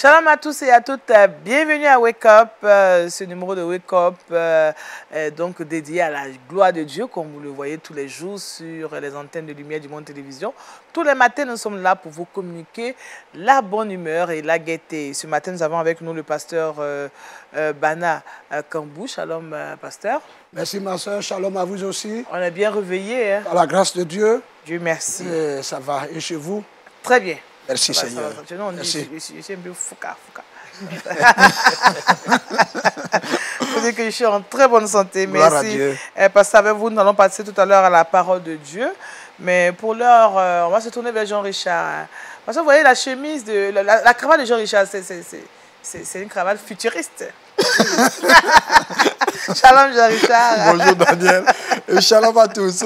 Shalom à tous et à toutes, bienvenue à Wake Up, ce numéro de Wake Up est donc dédié à la gloire de Dieu, comme vous le voyez tous les jours sur les antennes de Lumière du Monde Télévision. Tous les matins, nous sommes là pour vous communiquer la bonne humeur et la gaieté. Ce matin, nous avons avec nous le pasteur Bana Kambou. Shalom, pasteur. Merci ma soeur, shalom à vous aussi. On est bien réveillés. Hein? Par la grâce de Dieu. Dieu merci. Ça va, et chez vous? Très bien. Merci Seigneur. Merci. Je suis un peu fouca. Vous dites que je suis en très bonne santé. Merci. Parce qu'avec vous, nous allons passer tout à l'heure à la parole de Dieu. Mais pour l'heure, on va se tourner vers Jean-Richard. Parce que vous voyez, la chemise, la cravate de Jean-Richard, c'est une cravate futuriste. Shalom Jean-Richard. Bonjour Daniel et shalom à tous.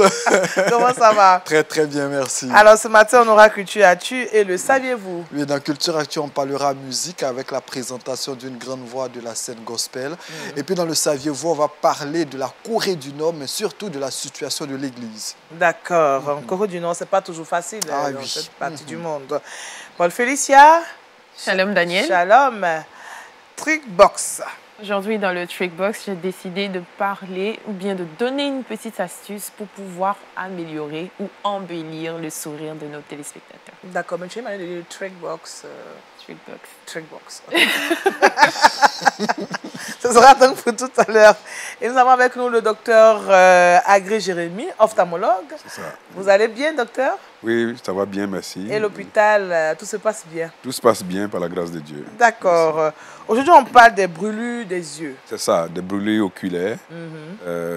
Comment ça va? Très très bien, merci. Alors ce matin on aura Culture Actu et le saviez-vous? Oui, dans Culture Actu on parlera musique avec la présentation d'une grande voix de la scène gospel. Et puis dans le saviez-vous on va parler de la Corée du Nord mais surtout de la situation de l'église. D'accord. En Corée du Nord c'est pas toujours facile dans oui. cette partie du monde. Paul Félicia. Shalom Daniel. Shalom. Trickbox. Aujourd'hui, dans le Trickbox, j'ai décidé de parler ou bien de donner une petite astuce pour pouvoir améliorer ou embellir le sourire de nos téléspectateurs. D'accord, mais tu m'as dit le Trickbox. Trickbox. Ce sera donc pour tout à l'heure. Et nous avons avec nous le docteur Agré Jérémy, ophtalmologue. C'est ça. Vous allez bien, docteur? Oui, ça va bien, merci. Et l'hôpital, tout se passe bien? Tout se passe bien par la grâce de Dieu. D'accord. Aujourd'hui, on parle des brûlures des yeux. C'est ça, des brûlures oculaires.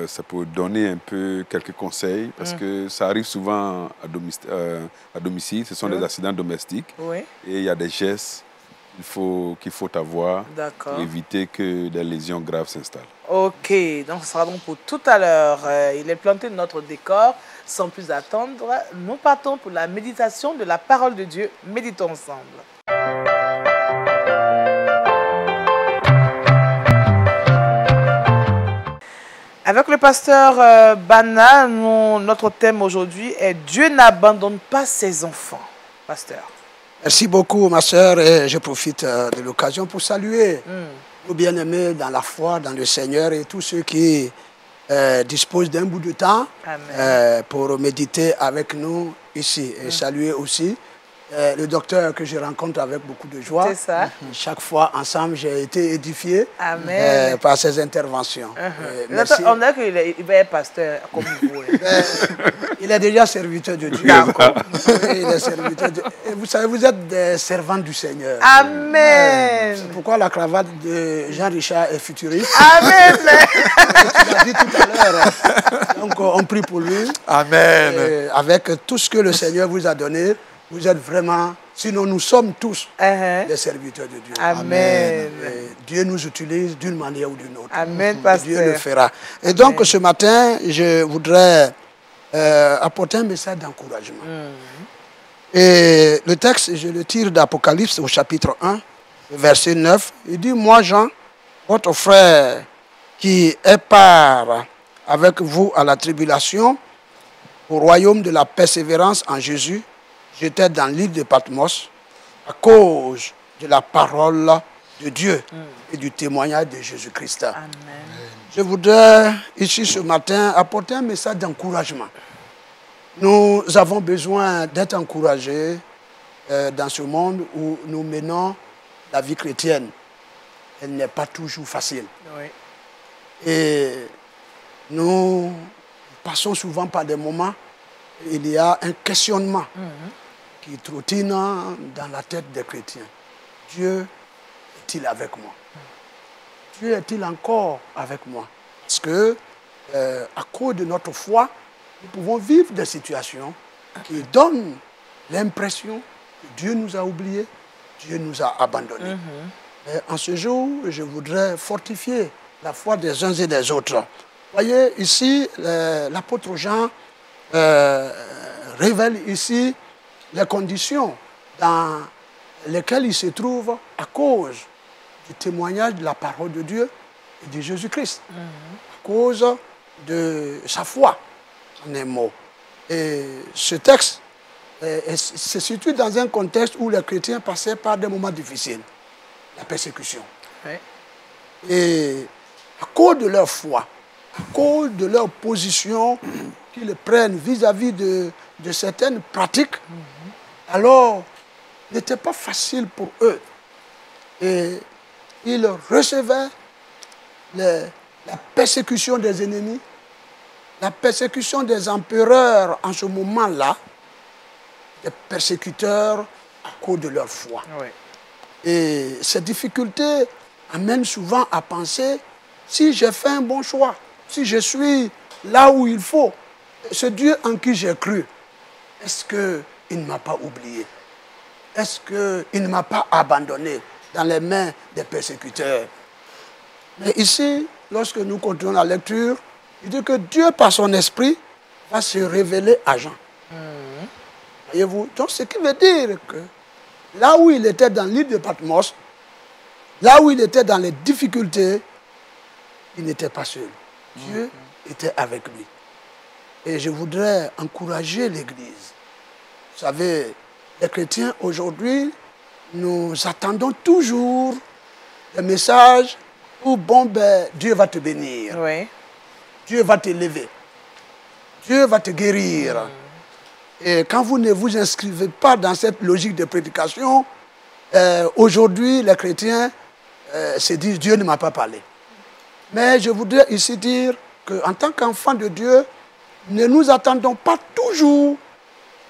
Ça peut donner un peu quelques conseils parce que ça arrive souvent à domicile. Ce sont des accidents domestiques. Oui. Et il y a des gestes qu'il faut avoir pour éviter que des lésions graves s'installent. Ok, donc ce sera donc pour tout à l'heure. Il est planté notre décor. Sans plus attendre, nous partons pour la méditation de la parole de Dieu. Méditons ensemble. Avec le pasteur Bana, notre thème aujourd'hui est « Dieu n'abandonne pas ses enfants ». Pasteur. Merci beaucoup ma soeur et je profite de l'occasion pour saluer nos bien-aimés dans la foi, dans le Seigneur et tous ceux qui disposent d'un bout de temps pour méditer avec nous ici. Et saluer aussi le docteur que je rencontre avec beaucoup de joie. C'est ça. Chaque fois ensemble, j'ai été édifié par ses interventions. Merci. On a qu'il va être pasteur comme vous. Il est déjà serviteur de Dieu. Il est serviteur de... Et vous savez, vous êtes des servants du Seigneur. Amen. C'est pourquoi la cravate de Jean-Richard est futuriste. Amen. Tu l'as dit tout à l'heure. Donc on prie pour lui. Amen. Et avec tout ce que le Seigneur vous a donné, vous êtes vraiment, sinon nous sommes tous des serviteurs de Dieu. Amen. Dieu nous utilise d'une manière ou d'une autre. Amen, pasteur. Dieu le fera. Et donc ce matin, je voudrais apporter un message d'encouragement. Et le texte, je le tire d'Apocalypse au chapitre 1, verset 9. Il dit, moi Jean, votre frère qui est part avec vous à la tribulation, au royaume de la persévérance en Jésus, j'étais dans l'île de Patmos à cause de la parole de Dieu et du témoignage de Jésus-Christ. Je voudrais ici ce matin apporter un message d'encouragement. Nous avons besoin d'être encouragés dans ce monde où nous menons la vie chrétienne. Elle n'est pas toujours facile. Oui. Et nous passons souvent par des moments où il y a un questionnement qui trottine dans la tête des chrétiens. Dieu est-il avec moi? Dieu est-il encore avec moi? Parce que, à cause de notre foi, nous pouvons vivre des situations qui donnent l'impression que Dieu nous a oubliés, Dieu nous a abandonnés. En ce jour, je voudrais fortifier la foi des uns et des autres. Voyez, ici, l'apôtre Jean révèle ici les conditions dans lesquelles il se trouve à cause du témoignage de la parole de Dieu et de Jésus-Christ, à cause de sa foi, en un mot. Et ce texte se situe dans un contexte où les chrétiens passaient par des moments difficiles. la persécution. Oui. Et à cause de leur foi, à cause de leur position qu'ils prennent vis-à-vis de certaines pratiques, alors il n'était pas facile pour eux. Et ils recevaient la persécution des ennemis, la persécution des empereurs en ce moment-là, des persécuteurs à cause de leur foi. Oui. Et ces difficultés amènent souvent à penser, si j'ai fait un bon choix, si je suis là où il faut, ce Dieu en qui j'ai cru, est-ce qu'il ne m'a pas oublié? Est-ce qu'il ne m'a pas abandonné dans les mains des persécuteurs? Mais ici, lorsque nous continuons la lecture, il dit que Dieu, par son esprit, va se révéler à Jean. Voyez-vous? Donc, ce qui veut dire que là où il était dans l'île de Patmos, là où il était dans les difficultés, il n'était pas seul. Dieu était avec lui. Et je voudrais encourager l'Église. Vous savez, les chrétiens aujourd'hui, nous attendons toujours le message où, bon, ben, Dieu va te bénir. Oui. Dieu va t'élever. Dieu va te guérir. Et quand vous ne vous inscrivez pas dans cette logique de prédication, aujourd'hui, les chrétiens se disent, Dieu ne m'a pas parlé. Mais je voudrais ici dire qu'en tant qu'enfants de Dieu, ne nous attendons pas toujours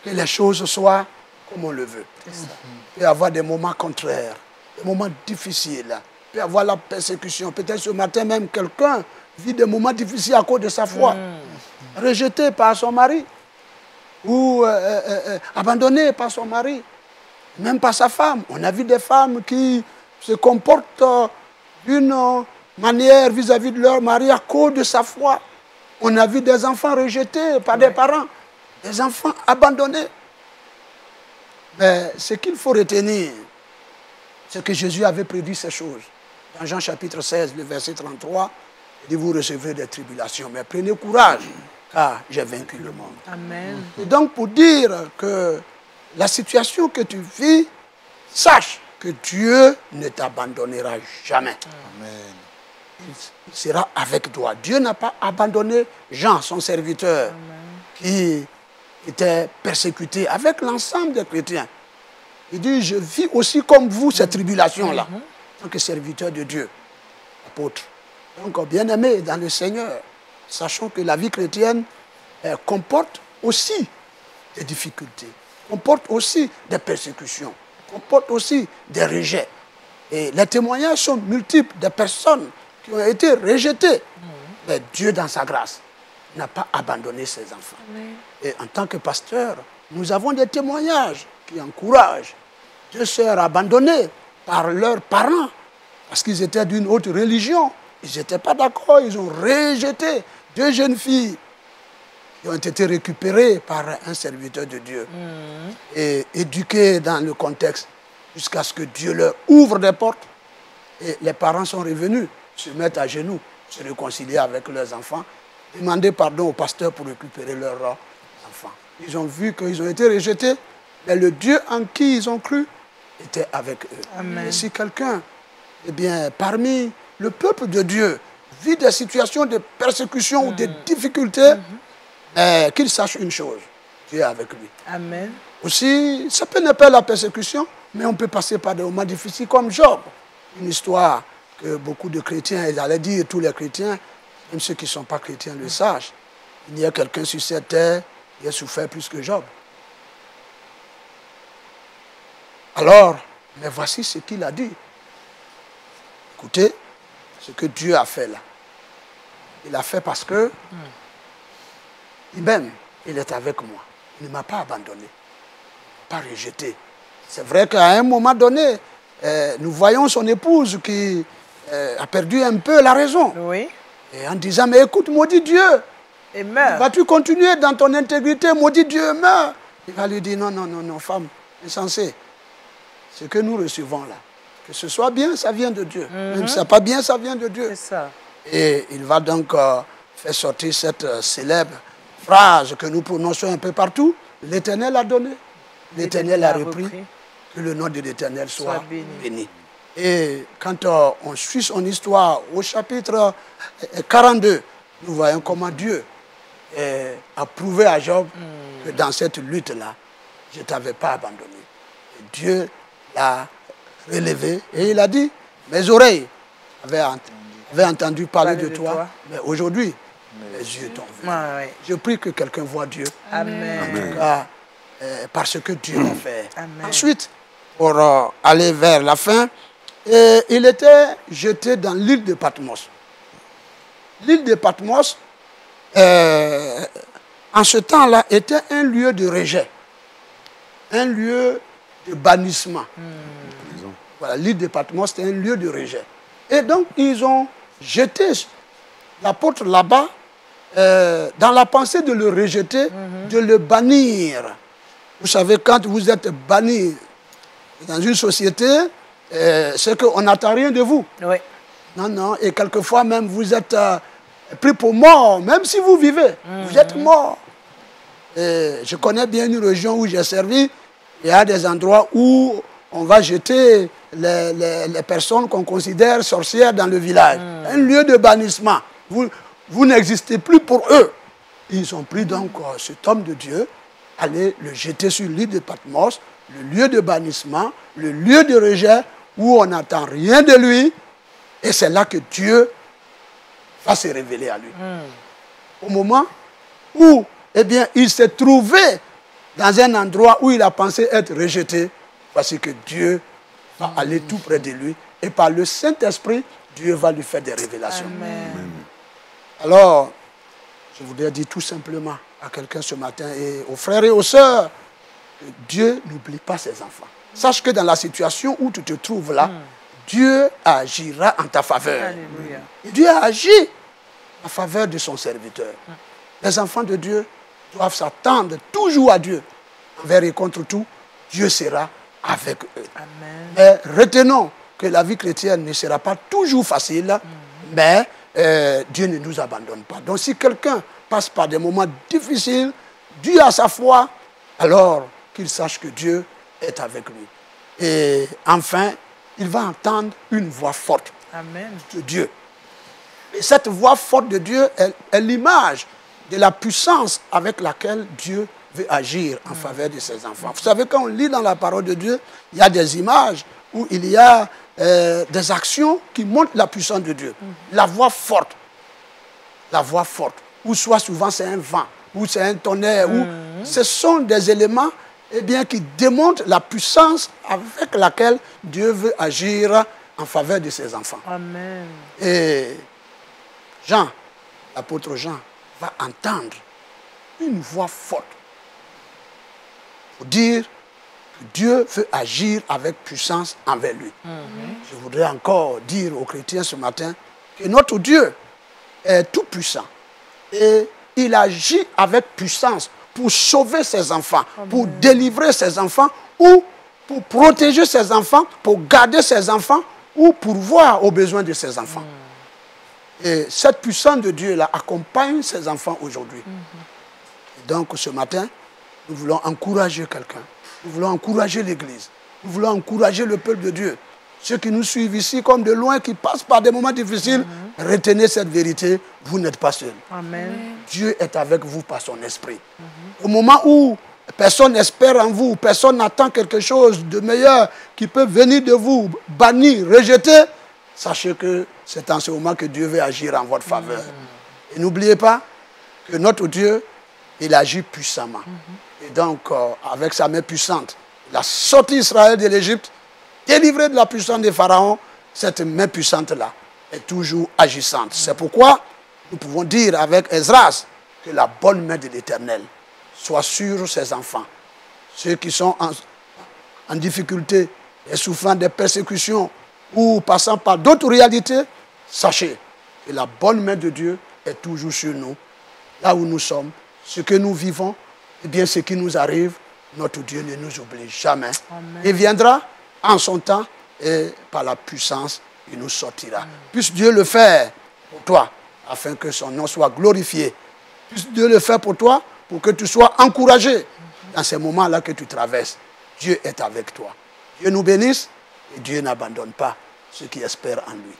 que les choses soient comme on le veut. Il peut y avoir des moments contraires, des moments difficiles. Il peut y avoir la persécution. Peut-être ce matin même, quelqu'un vit des moments difficiles à cause de sa foi. Rejeté par son mari. Ou abandonné par son mari. Même par sa femme. On a vu des femmes qui se comportent d'une manière vis-à-vis de leur mari à cause de sa foi. On a vu des enfants rejetés par des parents. Des enfants abandonnés. Mais ce qu'il faut retenir, c'est que Jésus avait prédit ces choses. Dans Jean chapitre 16, le verset 33, il dit, vous recevrez des tribulations, mais prenez courage, car j'ai vaincu le monde. Amen. Et donc pour dire que la situation que tu vis, sache que Dieu ne t'abandonnera jamais. Amen. Il sera avec toi. Dieu n'a pas abandonné Jean, son serviteur, qui était persécuté avec l'ensemble des chrétiens. Il dit, je vis aussi comme vous ces tribulations-là, en tant que serviteur de Dieu, apôtre. Donc, bien-aimés dans le Seigneur, sachons que la vie chrétienne comporte aussi des difficultés, comporte aussi des persécutions, comporte aussi des rejets. Et les témoignages sont multiples des personnes qui ont été rejetées. Mais Dieu, dans sa grâce, n'a pas abandonné ses enfants. Et en tant que pasteur, nous avons des témoignages qui encouragent deux sœurs abandonnées par leurs parents parce qu'ils étaient d'une autre religion. Ils n'étaient pas d'accord, ils ont rejeté deux jeunes filles qui ont été récupérées par un serviteur de Dieu et éduquées dans le contexte jusqu'à ce que Dieu leur ouvre des portes. Et les parents sont revenus, se mettre à genoux, se réconcilier avec leurs enfants, demander pardon au pasteur pour récupérer leurs enfants. Ils ont vu qu'ils ont été rejetés, mais le Dieu en qui ils ont cru était avec eux. Amen. Et si quelqu'un, eh bien, parmi le peuple de Dieu, vit des situations de persécution ou de difficultés, qu'il sache une chose, Dieu est avec lui. Amen. Aussi, ça peut ne pas la persécution, mais on peut passer par des moments difficiles comme Job. Une histoire que beaucoup de chrétiens, ils allaient dire, tous les chrétiens, même ceux qui ne sont pas chrétiens le sachent. Il y a quelqu'un sur cette terre qui a souffert plus que Job. Alors, mais voici ce qu'il a dit. Écoutez, ce que Dieu a fait là. Il a fait parce que il m'aime, il est avec moi. Il ne m'a pas abandonné, pas rejeté. C'est vrai qu'à un moment donné, nous voyons son épouse qui a perdu un peu la raison. Oui. Et en disant, mais écoute, maudit Dieu, Et meurt. vas-tu continuer dans ton intégrité, maudit Dieu, meurs. Il va lui dire, non, non, non, non, femme, insensée. Ce que nous recevons là, que ce soit bien, ça vient de Dieu. Même si ce n'est pas bien, ça vient de Dieu. C'est ça. Et il va donc faire sortir cette célèbre phrase que nous prononçons un peu partout. L'Éternel a donné, l'Éternel a repris. Que le nom de l'Éternel soit béni. Et quand on suit son histoire au chapitre 42, nous voyons comment Dieu a prouvé à Job que dans cette lutte-là, je ne t'avais pas abandonné. Et Dieu l'a relevé et il a dit, mes oreilles avaient entendu parler de toi, mais aujourd'hui, mes yeux t'ont vu. Je prie que quelqu'un voit Dieu. Amen. En tout cas, parce que Dieu l'a fait. Amen. Ensuite, pour aller vers la fin, il était jeté dans l'île de Patmos. L'île de Patmos, en ce temps-là, était un lieu de rejet, un lieu de bannissement. Voilà, l'île de Patmos, c'était un lieu de rejet. Et donc, ils ont jeté l'apôtre là-bas dans la pensée de le rejeter, de le bannir. Vous savez, quand vous êtes banni dans une société, c'est qu'on n'attend rien de vous. Oui. Non, non. Et quelquefois même, vous êtes pris pour mort. Même si vous vivez, vous êtes mort. Et je connais bien une région où j'ai servi. Il y a des endroits où on va jeter les personnes qu'on considère sorcières dans le village. Un lieu de bannissement. Vous n'existez plus pour eux. Ils ont pris donc cet homme de Dieu, aller le jeter sur l'île de Patmos, le lieu de bannissement, le lieu de rejet, où on n'attend rien de lui. Et c'est là que Dieu va se révéler à lui. Au moment où il s'est trouvé dans un endroit où il a pensé être rejeté, voici que Dieu va aller tout près de lui. Et par le Saint-Esprit, Dieu va lui faire des révélations. Amen. Alors, je voudrais dire tout simplement à quelqu'un ce matin et aux frères et aux sœurs, que Dieu n'oublie pas ses enfants. Sache que dans la situation où tu te trouves là, Dieu agira en ta faveur. Alléluia. Et Dieu a agi en faveur de son serviteur. Les enfants de Dieu doivent s'attendre toujours à Dieu. Envers et contre tout, Dieu sera avec eux. Amen. Mais retenons que la vie chrétienne ne sera pas toujours facile, mais Dieu ne nous abandonne pas. Donc si quelqu'un passe par des moments difficiles, Dieu a sa foi, alors qu'il sache que Dieu est avec lui. Et enfin, il va entendre une voix forte Amen. de Dieu. Et cette voix forte de Dieu est l'image de la puissance avec laquelle Dieu veut agir en faveur de ses enfants. Vous savez, quand on lit dans la parole de Dieu, il y a des images où il y a des actions qui montrent la puissance de Dieu. La voix forte, ou soit souvent c'est un vent, ou c'est un tonnerre, ou ce sont des éléments qui démontrent la puissance avec laquelle Dieu veut agir en faveur de ses enfants. Amen. Et Jean, l'apôtre Jean, va entendre une voix forte pour dire que Dieu veut agir avec puissance envers lui. Je voudrais encore dire aux chrétiens ce matin que notre Dieu est tout puissant et il agit avec puissance pour sauver ses enfants, pour délivrer ses enfants ou pour protéger ses enfants, pour garder ses enfants ou pourvoir aux besoins de ses enfants. Et cette puissance de Dieu-là accompagne ses enfants aujourd'hui. Donc ce matin, nous voulons encourager quelqu'un. Nous voulons encourager l'Église. Nous voulons encourager le peuple de Dieu. Ceux qui nous suivent ici comme de loin, qui passent par des moments difficiles, retenez cette vérité, vous n'êtes pas seuls. Amen. Dieu est avec vous par son esprit. Au moment où personne n'espère en vous, personne n'attend quelque chose de meilleur qui peut venir de vous, banni, rejeté, sachez que c'est en ce moment que Dieu veut agir en votre faveur. Et n'oubliez pas que notre Dieu, il agit puissamment. Et donc, avec sa main puissante, il a sorti Israël de l'Égypte, délivré de la puissance des pharaons. Cette main puissante-là est toujours agissante. C'est pourquoi nous pouvons dire avec Esdras que la bonne main de l'Éternel soit sur ses enfants. Ceux qui sont en difficulté et souffrant des persécutions ou passant par d'autres réalités, sachez que la bonne main de Dieu est toujours sur nous. Là où nous sommes, ce que nous vivons, ce qui nous arrive, notre Dieu ne nous oublie jamais. Amen. Il viendra en son temps et par la puissance, il nous sortira. Puisse Dieu le faire pour toi, afin que son nom soit glorifié. Puisse Dieu le faire pour toi, pour que tu sois encouragé dans ces moments-là que tu traverses. Dieu est avec toi. Dieu nous bénisse et Dieu n'abandonne pas ceux qui espèrent en lui.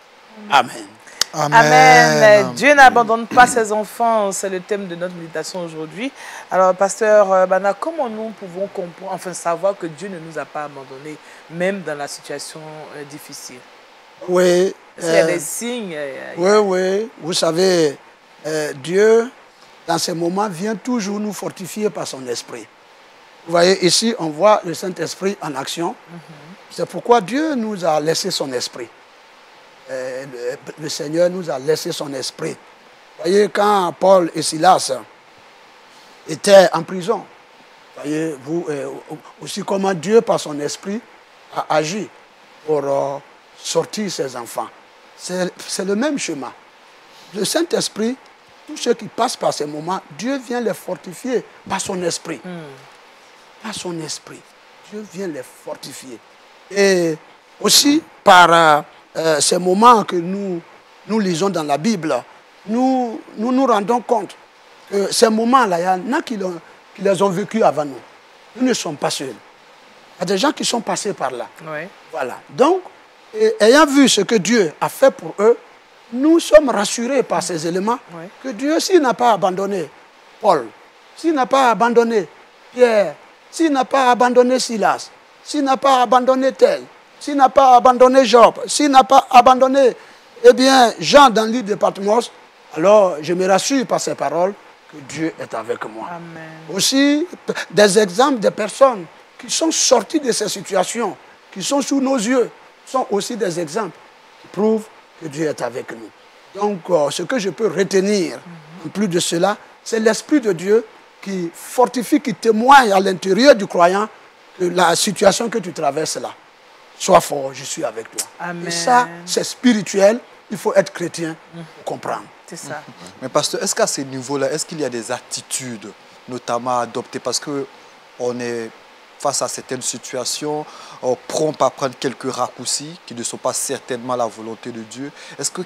Amen. Amen. Dieu n'abandonne pas ses enfants, c'est le thème de notre méditation aujourd'hui. Alors, pasteur Bana, comment nous pouvons comprendre, enfin savoir que Dieu ne nous a pas abandonnés, même dans la situation difficile? Oui. Est-ce qu'il y a des signes? Oui. Vous savez, Dieu, dans ces moments, vient toujours nous fortifier par son esprit. Vous voyez, ici, on voit le Saint-Esprit en action. C'est pourquoi Dieu nous a laissé son esprit. Le Seigneur nous a laissé son esprit. Vous voyez, quand Paul et Silas étaient en prison, voyez-vous aussi comment Dieu, par son esprit, a agi pour sortir ses enfants. C'est le même chemin. Le Saint-Esprit, tous ceux qui passent par ces moments, Dieu vient les fortifier par son esprit. Par son esprit. Dieu vient les fortifier. Et aussi, par ces moments que nous lisons dans la Bible, nous nous rendons compte que ces moments-là, il y en a qui les ont vécus avant nous. Nous ne sommes pas seuls. Il y a des gens qui sont passés par là. Oui. Voilà. Donc, ayant vu ce que Dieu a fait pour eux, nous sommes rassurés par ces éléments que Dieu, s'il n'a pas abandonné Paul, s'il n'a pas abandonné Pierre, s'il n'a pas abandonné Silas, s'il n'a pas abandonné tel, s'il n'a pas abandonné Job, s'il n'a pas abandonné Jean dans l'île de Patmos, alors je me rassure par ces paroles que Dieu est avec moi. Amen. Aussi, des exemples de personnes qui sont sorties de ces situations, qui sont sous nos yeux, sont aussi des exemples qui prouvent que Dieu est avec nous. Donc, ce que je peux retenir, en plus de cela, c'est l'Esprit de Dieu qui fortifie, qui témoigne à l'intérieur du croyant que la situation que tu traverses là, sois fort, je suis avec toi. Amen. Et ça, c'est spirituel, il faut être chrétien pour comprendre. C'est ça. Mais pasteur, est-ce qu'à ce niveau-là, est-ce qu'il y a des attitudes notamment à adopter? Parce qu'on est face à certaines situations, prompt à prendre quelques raccourcis qui ne sont pas certainement la volonté de Dieu.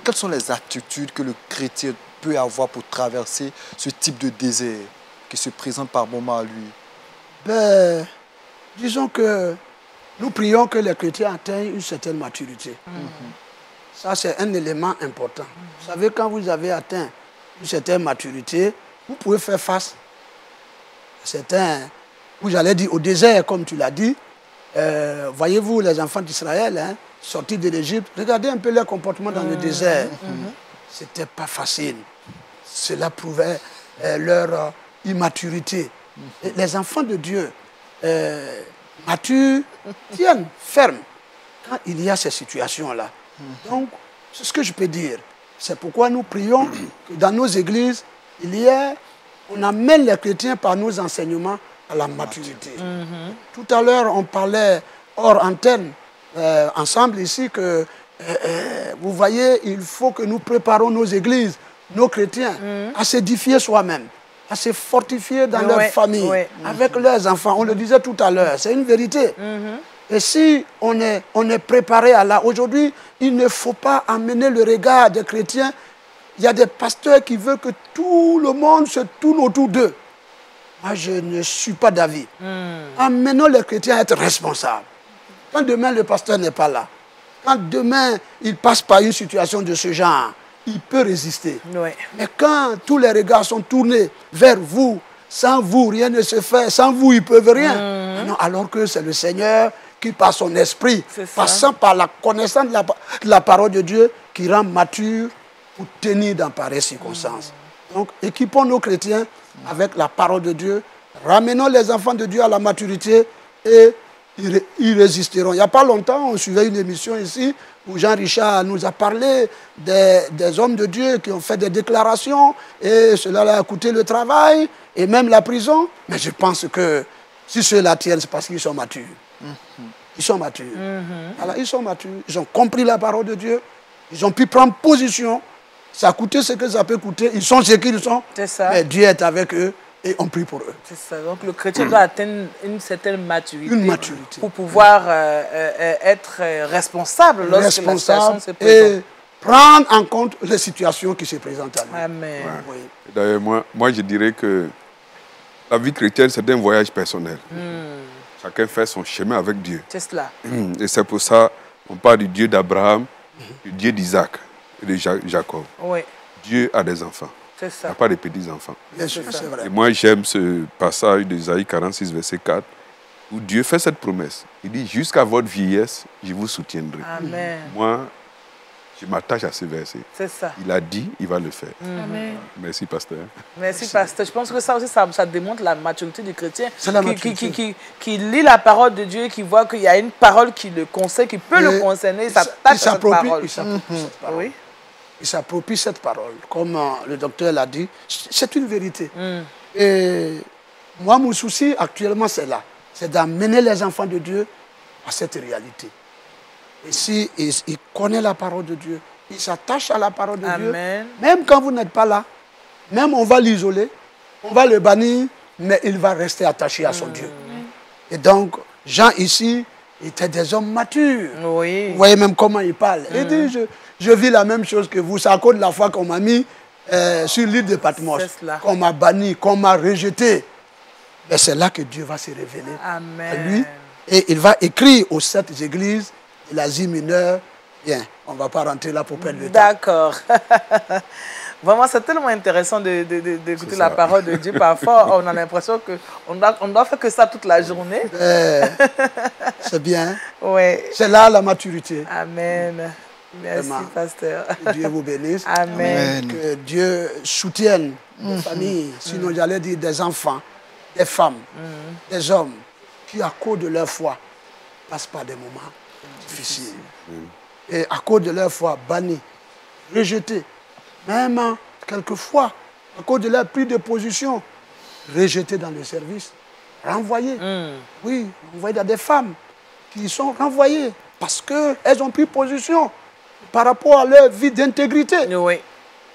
Quelles sont les attitudes que le chrétien peut avoir pour traverser ce type de désert qui se présente par moments à lui? Disons que nous prions que les chrétiens atteignent une certaine maturité. Ça, c'est un élément important. Vous savez, quand vous avez atteint une certaine maturité, vous pouvez faire face à certains, j'allais dire au désert, comme tu l'as dit. Voyez-vous les enfants d'Israël, sortis de l'Égypte, regardez un peu leur comportement dans le désert. C'était pas facile. Cela prouvait leur immaturité. Et les enfants de Dieu matures tiennent ferme quand il y a ces situations-là. Donc, c'est ce que je peux dire. C'est pourquoi nous prions que dans nos églises, on amène les chrétiens par nos enseignements à la maturité. Tout à l'heure, on parlait hors antenne, ensemble ici, que vous voyez, il faut que nous préparons nos églises, nos chrétiens, à s'édifier soi-même, à se fortifier dans leur famille, avec leurs enfants. On le disait tout à l'heure, c'est une vérité. Et si on est préparé à là, aujourd'hui, il ne faut pas amener le regard des chrétiens. Il y a des pasteurs qui veulent que tout le monde se tourne autour d'eux. Moi, je ne suis pas d'avis. Amenons les chrétiens à être responsables. Quand demain le pasteur n'est pas là, quand demain il passe par une situation de ce genre, il peut résister. Mais quand tous les regards sont tournés vers vous, sans vous, rien ne se fait, sans vous, ils ne peuvent rien. Non, alors que c'est le Seigneur qui, par son esprit, passant par la connaissance de la parole de Dieu, qui rend mature pour tenir dans pareilles circonstances. Donc, équipons nos chrétiens avec la parole de Dieu, ramenons les enfants de Dieu à la maturité et ils résisteront. Il n'y a pas longtemps, on suivait une émission ici où Jean-Richard nous a parlé des hommes de Dieu qui ont fait des déclarations et cela leur a coûté le travail et même la prison. Mais je pense que si ceux-là tiennent, c'est parce qu'ils sont matures. Ils sont matures. Alors, ils sont matures. Ils ont compris la parole de Dieu. Ils ont pu prendre position. Ça a coûté ce que ça peut coûter. Ils sont ce qu'ils sont. C'est ça. Mais Dieu est avec eux et on prie pour eux. C'est ça. Donc le chrétien doit atteindre une certaine maturité. Une maturité. Pour pouvoir être responsable lorsque la situation se présente. Et prendre en compte les situations qui se présentent à nous. Amen. Oui. D'ailleurs, moi, je dirais que la vie chrétienne, c'est un voyage personnel. Chacun fait son chemin avec Dieu. C'est cela. Et c'est pour ça, On parle du Dieu d'Abraham, du Dieu d'Isaac et de Jacob. Oui, Dieu a des enfants. c'est Il ça. n'a pas de petits-enfants. Bien sûr, c'est vrai. Et moi, j'aime ce passage d'Ésaïe 46, verset 4, où Dieu fait cette promesse. Il dit, jusqu'à votre vieillesse, je vous soutiendrai. Amen. Moi, je m'attache à ce verset. C'est ça. Il a dit, il va le faire. Amen. Merci, pasteur. Merci, pasteur. Je pense que ça aussi, ça démontre la maturité du chrétien C'est la qui, maturité. qui lit la parole de Dieu, qui voit qu'il y a une parole qui le concerne, qui peut le concerner, il s'attache à cette parole. Il s'approprie cette parole. Oui. Il s'approprie cette parole. Comme le docteur l'a dit, c'est une vérité. Et moi, mon souci actuellement, c'est là. C'est d'amener les enfants de Dieu à cette réalité. Et si il connaît la parole de Dieu, il s'attache à la parole de Dieu, Amen. même quand vous n'êtes pas là, même on va l'isoler, on va le bannir, mais il va rester attaché à son Dieu. Et donc, Jean ici étaient des hommes matures. Oui. Vous voyez même comment il parle. Il dit, je vis la même chose que vous. C'est à cause de la fois qu'on m'a mis sur l'île de Patmos, C'est cela. qu'on m'a banni, qu'on m'a rejeté. Et c'est là que Dieu va se révéler Amen. à lui. Et il va écrire aux 7 églises de l'Asie mineure. Bien, on ne va pas rentrer là pour perdre le temps. D'accord. Vraiment, c'est tellement intéressant d'écouter la parole de Dieu. Parfois, on a l'impression qu'on doit faire que ça toute la journée. C'est bien. Oui. C'est là la maturité. Amen. Merci, Vraiment. pasteur. Que Dieu vous bénisse. Amen. Que Dieu soutienne les familles, sinon j'allais dire des enfants, des femmes, des hommes qui, à cause de leur foi, passent par des moments difficiles. Et à cause de leur foi, bannis, rejetés. Même quelquefois, à cause de leur prise de position, rejetés dans le service, renvoyés. Oui, renvoyés dans des femmes qui sont renvoyées parce qu'elles ont pris position par rapport à leur vie d'intégrité. Oui.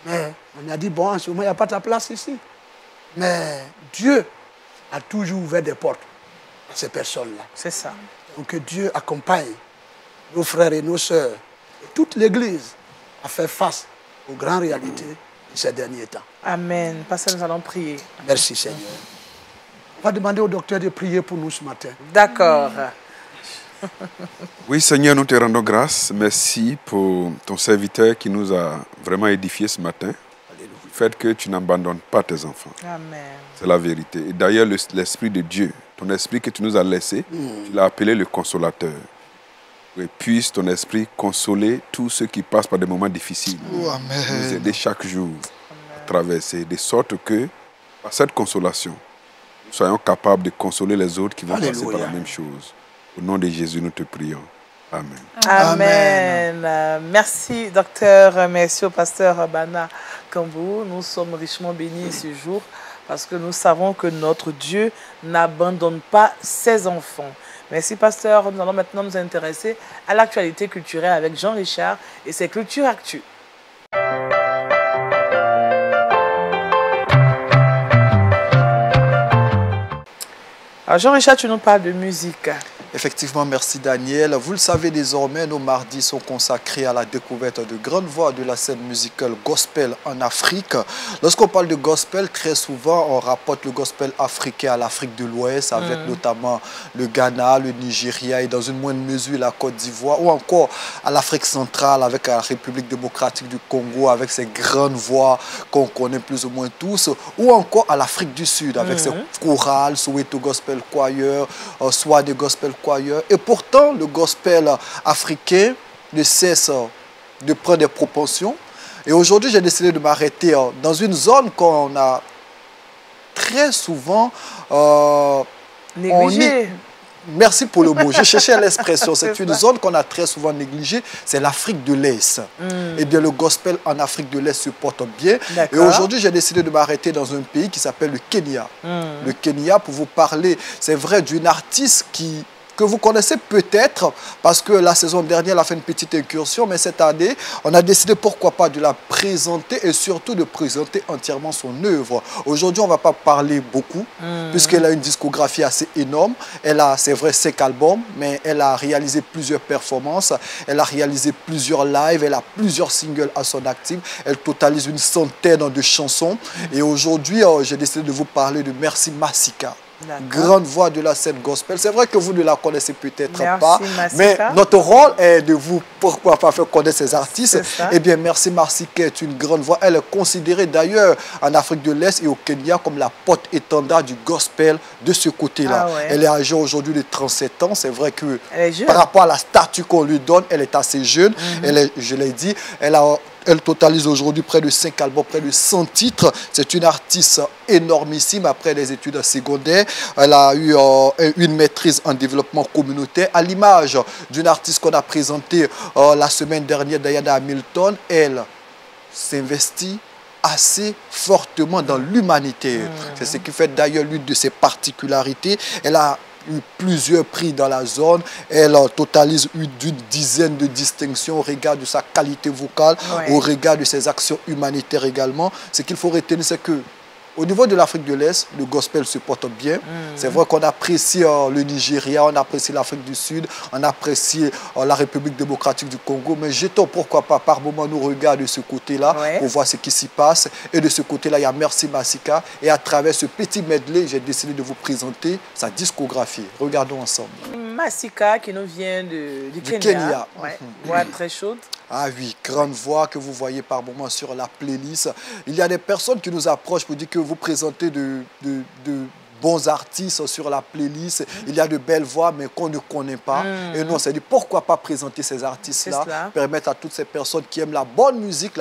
Mais on a dit, bon, en ce moment, il n'y a pas ta place ici. Mais Dieu a toujours ouvert des portes à ces personnes-là. C'est ça. Donc que Dieu accompagne nos frères et nos sœurs, et toute l'Église, à faire face aux grandes réalités de ces derniers temps. Amen. Pasteur, nous allons prier. Merci Seigneur. On va demander au docteur de prier pour nous ce matin. D'accord. Oui, Seigneur, nous te rendons grâce. Merci pour ton serviteur qui nous a vraiment édifiés ce matin. Le fait que tu n'abandonnes pas tes enfants. Amen. C'est la vérité. Et d'ailleurs, l'Esprit de Dieu, ton esprit que tu nous as laissé, tu l'as appelé le consolateur. Et puisse ton esprit consoler tous ceux qui passent par des moments difficiles. Nous aider chaque jour à traverser, de sorte que, par cette consolation, nous soyons capables de consoler les autres qui vont passer par la même chose. Au nom de Jésus, nous te prions. Amen. Amen. Merci, docteur. Merci au pasteur Bana Kambou. Nous sommes richement bénis ce jour parce que nous savons que notre Dieu n'abandonne pas ses enfants. Merci, pasteur. Nous allons maintenant nous intéresser à l'actualité culturelle avec Jean Richard et ses Cultures Actu. Alors, Jean Richard, tu nous parles de musique. Effectivement, merci Daniel. Vous le savez désormais, nos mardis sont consacrés à la découverte de grandes voix de la scène musicale gospel en Afrique. Lorsqu'on parle de gospel, très souvent, on rapporte le gospel africain à l'Afrique de l'Ouest, avec notamment le Ghana, le Nigeria et dans une moindre mesure la Côte d'Ivoire, ou encore à l'Afrique centrale avec la République démocratique du Congo, avec ses grandes voix qu'on connaît plus ou moins tous, ou encore à l'Afrique du Sud, avec ses chorales, Soweto Gospel Choir, soit des gospel choir. Et pourtant, le gospel africain ne cesse de prendre des proportions. Et aujourd'hui, j'ai décidé de m'arrêter dans une zone qu'on a très souvent Négligée. Merci pour le mot. J'ai cherché l'expression. C'est une zone qu'on a très souvent négligée. C'est l'Afrique de l'Est. Et bien, le gospel en Afrique de l'Est se porte bien. Et aujourd'hui, j'ai décidé de m'arrêter dans un pays qui s'appelle le Kenya. Le Kenya, pour vous parler, c'est vrai, d'une artiste que vous connaissez peut-être, parce que la saison dernière, elle a fait une petite incursion, mais cette année, on a décidé, pourquoi pas, de la présenter et surtout de présenter entièrement son œuvre. Aujourd'hui, on ne va pas parler beaucoup, puisqu'elle a une discographie assez énorme. Elle a, c'est vrai, 5 albums, mais elle a réalisé plusieurs performances, elle a réalisé plusieurs lives, elle a plusieurs singles à son actif, elle totalise une centaine de chansons. Et aujourd'hui, j'ai décidé de vous parler de Merci Masika. grande voix de la scène gospel. C'est vrai que vous ne la connaissez peut-être pas, Masika. mais notre rôle est de vous, pourquoi pas, faire connaître ces artistes. Eh bien, Merci Masika est une grande voix. Elle est considérée d'ailleurs en Afrique de l'Est et au Kenya comme la porte-étendard du gospel de ce côté-là. Ah ouais. Elle est âgée aujourd'hui de 37 ans. C'est vrai que Elle est jeune. par rapport à la statue qu'on lui donne, elle est assez jeune. Elle est, je l'ai dit, elle totalise aujourd'hui près de 5 albums, près de 100 titres. C'est une artiste énormissime après les études secondaires. Elle a eu une maîtrise en développement communautaire. À l'image d'une artiste qu'on a présentée la semaine dernière, Diana Hamilton, elle s'investit assez fortement dans l'humanité. C'est ce qui fait d'ailleurs l'une de ses particularités. Elle a eu plusieurs prix dans la zone. Elle totalise d'une dizaine de distinctions au regard de sa qualité vocale, au regard de ses actions humanitaires également. Ce qu'il faut retenir, c'est que au niveau de l'Afrique de l'Est, le gospel se porte bien. C'est vrai qu'on apprécie le Nigeria, on apprécie l'Afrique du Sud, on apprécie la République démocratique du Congo, mais jetons pourquoi pas par moment nous regarder de ce côté-là pour voir ce qui s'y passe. Et de ce côté-là, il y a Merci Masika. Et à travers ce petit medley, j'ai décidé de vous présenter sa discographie. Regardons ensemble. Masika qui nous vient du Kenya. Voix très chaude. Ah oui, grande voix que vous voyez par moment sur la playlist. Il y a des personnes qui nous approchent pour dire que vous présentez de bons artistes sur la playlist. Il y a de belles voix, mais qu'on ne connaît pas. Et nous, on s'est dit, pourquoi pas présenter ces artistes-là, permettre à toutes ces personnes qui aiment la bonne musique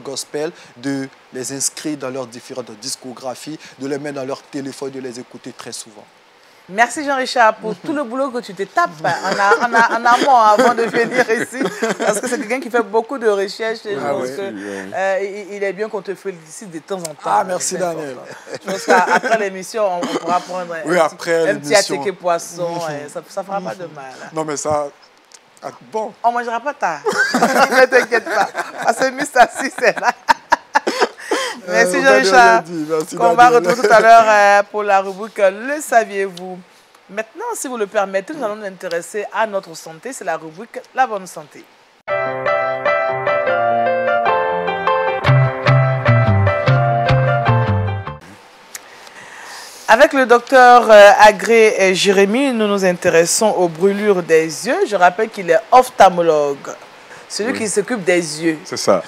gospel, de les inscrire dans leurs différentes discographies, de les mettre dans leur téléphone, de les écouter très souvent. Merci Jean-Richard pour tout le boulot que tu te tapes en amont avant de venir ici. Parce que c'est quelqu'un qui fait beaucoup de recherches. Et il est bien qu'on te félicite de temps en temps. Ah, merci Daniel. Je pense qu'après l'émission, on pourra prendre un petit attiqué poisson. Ça fera pas de mal. Non, mais ça... Bon. On ne mangera pas tard. Ne t'inquiète pas. Parce que Miss Tassi, c'est là. Merci Jean-Richard, qu'on va retrouver tout à l'heure pour la rubrique Le saviez-vous. Maintenant, si vous le permettez, nous allons nous intéresser à notre santé. C'est la rubrique La bonne santé. Avec le docteur Agré Jérémy, nous nous intéressons aux brûlures des yeux. Je rappelle qu'il est ophtalmologue, celui qui s'occupe des yeux. C'est ça.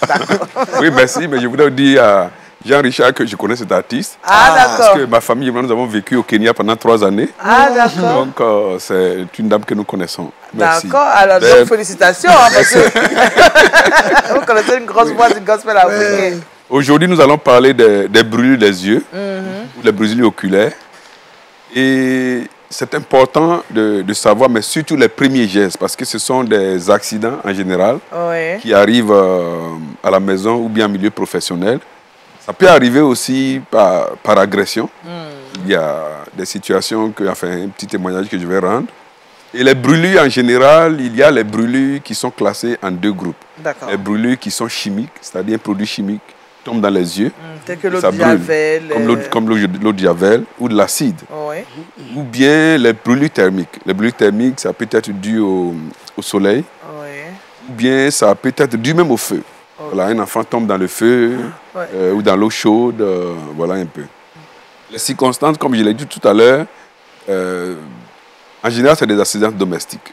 Oui, merci, mais je voudrais dire à Jean-Richard que je connais cet artiste. Ah, d'accord. Parce que ma famille et moi, nous avons vécu au Kenya pendant 3 années. Ah, d'accord. Donc, c'est une dame que nous connaissons. Merci. D'accord. Alors, donc, félicitations. Hein, parce que vous connaissez une grosse voix du gospel africain. Aujourd'hui, nous allons parler des brûlures des yeux, ou des brûlures oculaires. Et c'est important de savoir, mais surtout les premiers gestes, parce que ce sont des accidents en général qui arrivent à la maison ou bien en milieu professionnel. Ça peut arriver aussi par agression. Il y a des situations, enfin un petit témoignage que je vais rendre. Et les brûlures en général, il y a les brûlures qui sont classées en 2 groupes. Les brûlures qui sont chimiques, c'est-à-dire un produit chimique tombe dans les yeux. Tel que l'eau de Javel. Comme l'eau de Javel ou de l'acide. Ou bien les brûlures thermiques. Les brûlures thermiques, ça peut être dû au soleil. Ou bien ça peut être dû même au feu. Voilà, un enfant tombe dans le feu ou dans l'eau chaude, voilà un peu. Les circonstances, comme je l'ai dit tout à l'heure, en général, c'est des accidents domestiques.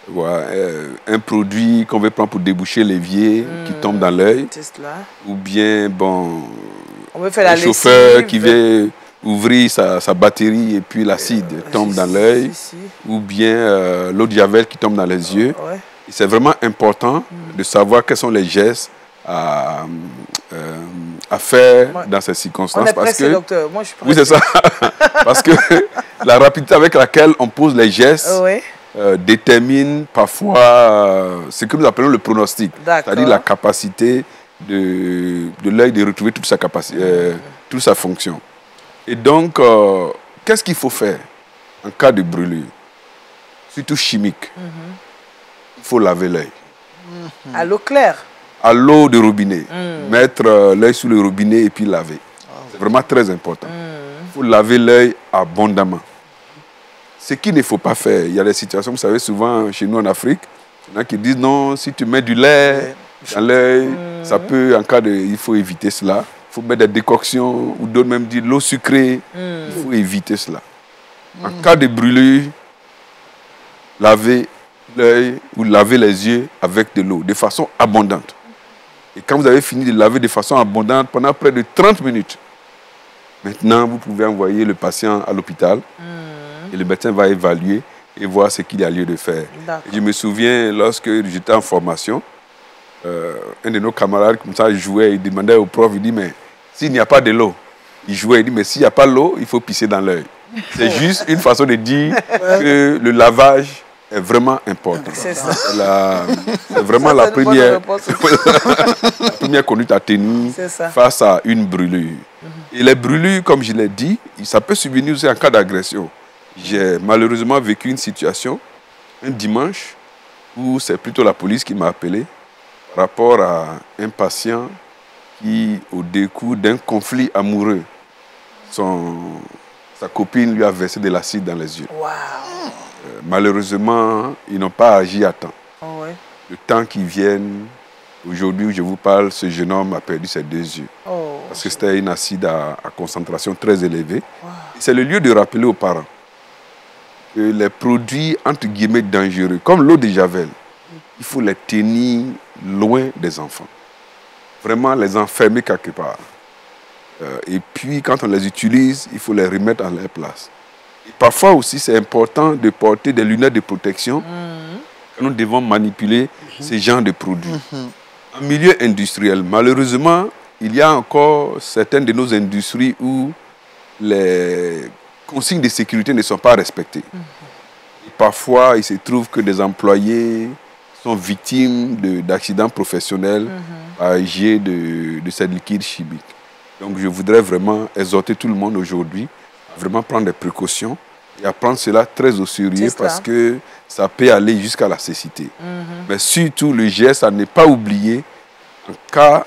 Voilà, un produit qu'on veut prendre pour déboucher l'évier qui tombe dans l'œil. Ou bien, bon, on veut faire le chauffeur qui vient ouvrir sa batterie et puis l'acide tombe dans l'œil. Ou bien l'eau de Javel qui tombe dans les yeux. C'est vraiment important de savoir quels sont les gestes à faire dans ces circonstances. On est pressé, docteur. Moi, je suis pressé. Oui, c'est ça. Parce que la rapidité avec laquelle on pose les gestes détermine parfois ce que nous appelons le pronostic. C'est-à-dire la capacité de l'œil de retrouver toute sa capacité, toute sa fonction. Et donc, qu'est-ce qu'il faut faire en cas de brûlure, surtout chimique? Il faut laver l'œil. À l'eau claire? À l'eau de robinet. Mettre l'œil sous le robinet et puis laver. C'est vraiment très important. Il faut laver l'œil abondamment. Ce qu'il ne faut pas faire, il y a des situations, vous savez, souvent chez nous en Afrique, il y en a qui disent non, si tu mets du lait dans l'œil, ça peut, en cas de... Il faut éviter cela. Il faut mettre des décoctions, ou d'autres même disent l'eau sucrée. Il faut éviter cela. En cas de brûlure, lavez l'œil ou lavez les yeux avec de l'eau de façon abondante. Et quand vous avez fini de laver de façon abondante pendant près de 30 minutes, maintenant vous pouvez envoyer le patient à l'hôpital et le médecin va évaluer et voir ce qu'il y a lieu de faire. Et je me souviens, lorsque j'étais en formation, un de nos camarades comme ça jouait, il demandait au prof, il dit, mais s'il n'y a pas de l'eau, il jouait, il dit, mais s'il n'y a pas l'eau, il faut pisser dans l'œil. C'est juste une façon de dire que le lavage est vraiment important. C'est ça. C'est vraiment la première conduite à tenir face à une brûlure. Et les brûlures, comme je l'ai dit, ça peut subvenir aussi en cas d'agression. J'ai malheureusement vécu une situation, un dimanche, où c'est plutôt la police qui m'a appelé par rapport à un patient qui, au décours d'un conflit amoureux, sa copine lui a versé de l'acide dans les yeux. Wow. Malheureusement, ils n'ont pas agi à temps. Oh ouais. Le temps qu'ils viennent, aujourd'hui où je vous parle, ce jeune homme a perdu ses 2 yeux. Oh. Parce que c'était une acide à concentration très élevée. Wow. C'est le lieu de rappeler aux parents que les produits, entre guillemets, dangereux, comme l'eau de Javel, il faut les tenir loin des enfants. Vraiment les enfermer quelque part. Et puis, quand on les utilise, il faut les remettre à leur place. Et parfois aussi, c'est important de porter des lunettes de protection quand nous devons manipuler ces genres de produits. En milieu industriel, malheureusement, il y a encore certaines de nos industries où les consignes de sécurité ne sont pas respectées. Et parfois, il se trouve que des employés sont victimes d'accidents professionnels à jet de ces liquides chimiques. Donc, je voudrais vraiment exhorter tout le monde aujourd'hui à vraiment prendre des précautions et à prendre cela très au sérieux parce que ça peut aller jusqu'à la cécité. Mais surtout, le geste à ne pas oublier, en cas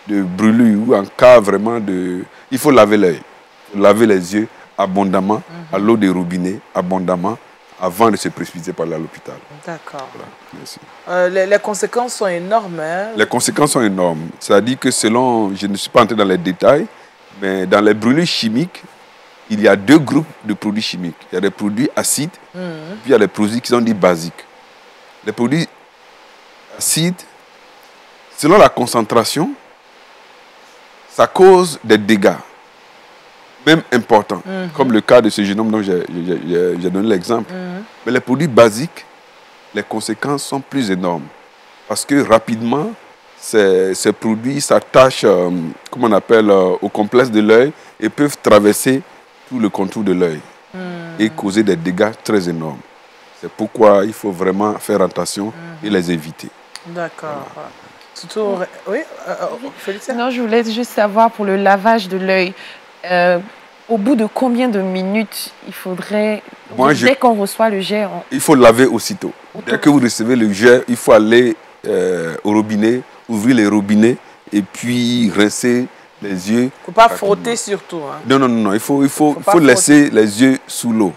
de brûlure ou en cas vraiment de... Il faut laver l'œil, laver les yeux abondamment, à l'eau de robinet, abondamment, avant de se précipiter par là à l'hôpital. D'accord. Voilà, merci. Les conséquences sont énormes. Hein? Les conséquences sont énormes. C'est-à-dire que selon, je ne suis pas entré dans les détails, mais dans les brûlures chimiques, il y a 2 groupes de produits chimiques. Il y a des produits acides, puis il y a des produits qui sont dits basiques. Les produits acides, selon la concentration, ça cause des dégâts, même importants, comme le cas de ce jeune homme dont j'ai donné l'exemple. Mais les produits basiques, les conséquences sont plus énormes. Parce que rapidement, ces produits s'attachent, comme on appelle, au complexe de l'œil et peuvent traverser tout le contour de l'œil et causer des dégâts très énormes. C'est pourquoi il faut vraiment faire attention et les éviter. D'accord. Voilà. Surtout, oui, Félicia? Non, je voulais juste savoir pour le lavage de l'œil, au bout de combien de minutes il faudrait, dès qu'on reçoit le jet? Il faut laver aussitôt. Dès que vous recevez le jet, il faut aller au robinet, ouvrir les robinets et puis rincer les yeux. Il ne faut pas frotter surtout. Hein. Non, il faut laisser les yeux sous l'eau.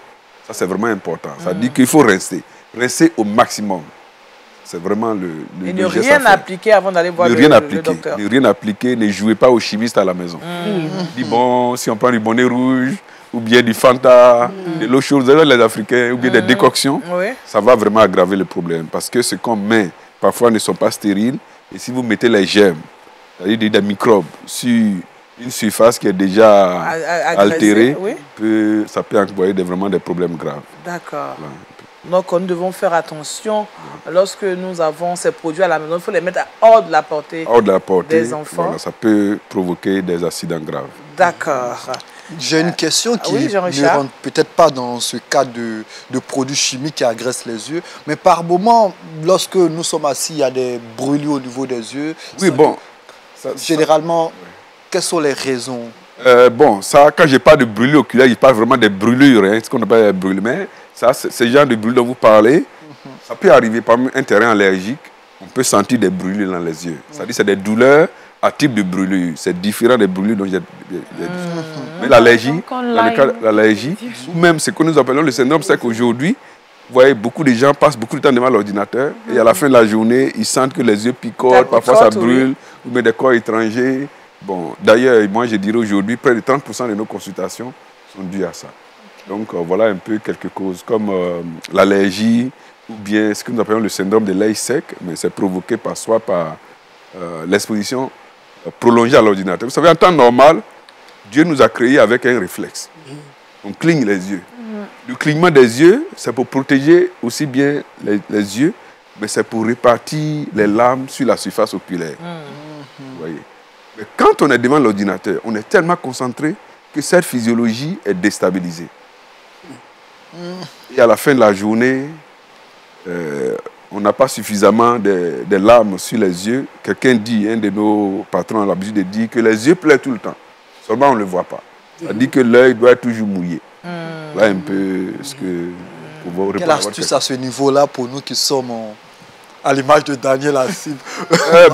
Ça, c'est vraiment important. Ça dit qu'il faut rincer. Rincer au maximum. C'est vraiment le et ne rien appliquer avant d'aller voir le docteur. Ne rien appliquer, ne jouez pas au chimiste à la maison. Dis bon, si on prend du bonnet rouge, ou bien du Fanta, de l'eau chaude, les Africains, ou bien des décoctions, ça va vraiment aggraver le problème. Parce que ce qu'on met, parfois, ne sont pas stériles. Et si vous mettez les germes, c'est-à-dire des microbes, sur une surface qui est déjà altérée, ça peut envoyer vraiment des problèmes graves. D'accord. Voilà. Donc, nous devons faire attention lorsque nous avons ces produits à la maison. Il faut les mettre hors de la portée, des enfants. Voilà, ça peut provoquer des accidents graves. D'accord. J'ai une question qui ne rentre peut-être pas dans ce cas de produits chimiques qui agressent les yeux, mais par moment, lorsque nous sommes assis, il y a des brûlures au niveau des yeux. Oui, bon. Généralement, quelles sont les raisons? Bon, ça, quand je parle de brûlures oculaires, je parle vraiment des brûlures, ce qu'on appelle des brûlures. Mais ça, ce genre de brûlures dont vous parlez, ça peut arriver par un terrain allergique. On peut sentir des brûlures dans les yeux. C'est-à-dire que c'est des douleurs à type de brûlure. C'est différent des brûlures dont j'ai dit. Mais l'allergie, dans le cas de l'allergie, ou même ce que nous appelons le syndrome, c'est qu'aujourd'hui, vous voyez, beaucoup de gens passent beaucoup de temps devant l'ordinateur et à la fin de la journée, ils sentent que les yeux picotent, parfois ça brûle, ou bien des corps étrangers. Bon, d'ailleurs, moi je dirais aujourd'hui, près de 30% de nos consultations sont dues à ça. Donc voilà un peu quelques causes comme l'allergie ou bien ce que nous appelons le syndrome de l'œil sec, mais c'est provoqué soit par l'exposition prolongée à l'ordinateur. Vous savez, en temps normal, Dieu nous a créés avec un réflexe. On cligne les yeux. Le clignement des yeux, c'est pour protéger aussi bien les yeux, mais c'est pour répartir les larmes sur la surface oculaire. Vous voyez. Mais quand on est devant l'ordinateur, on est tellement concentré que cette physiologie est déstabilisée. Et à la fin de la journée, on n'a pas suffisamment de larmes sur les yeux. Quelqu'un dit, un de nos patrons a l'habitude de dire que les yeux pleurent tout le temps. Seulement on ne le voit pas. Ça dit que l'œil doit être toujours mouillé. Voilà un peu ce que... Quelle astuce à ce niveau-là pour nous qui sommes à l'image de Daniel Hassib.